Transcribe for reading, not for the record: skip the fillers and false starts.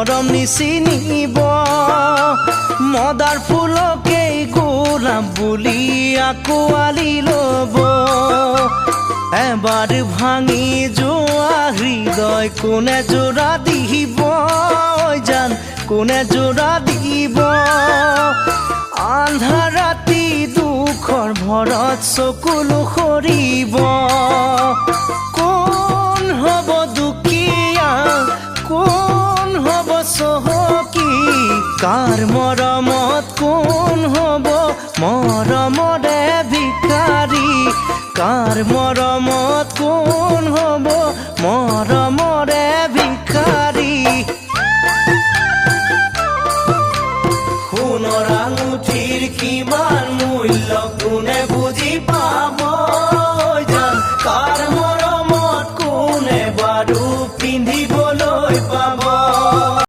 মৰম নিচিনিব মদাৰ ফুলকেই গোলাপ বুলি আকোৱালি ল'ব এবাৰ ভাঙি যোৱা হৃদয় কোনে জোৰা দিব জান কোনে জোৰা দিব আন্ধাৰ ৰাতি দুখৰ ভৰত চকুলো সৰিব কোন হ'ব দুখীয়া কোন হ'ব চহকী কাৰ মৰমত কোন হ'ব মৰমৰে ভিখাৰী কাৰ মৰমত কোন হ'ব মৰমৰে ভিখাৰী সোণৰ আঙুঠিৰ কিমান মূল্য কোনে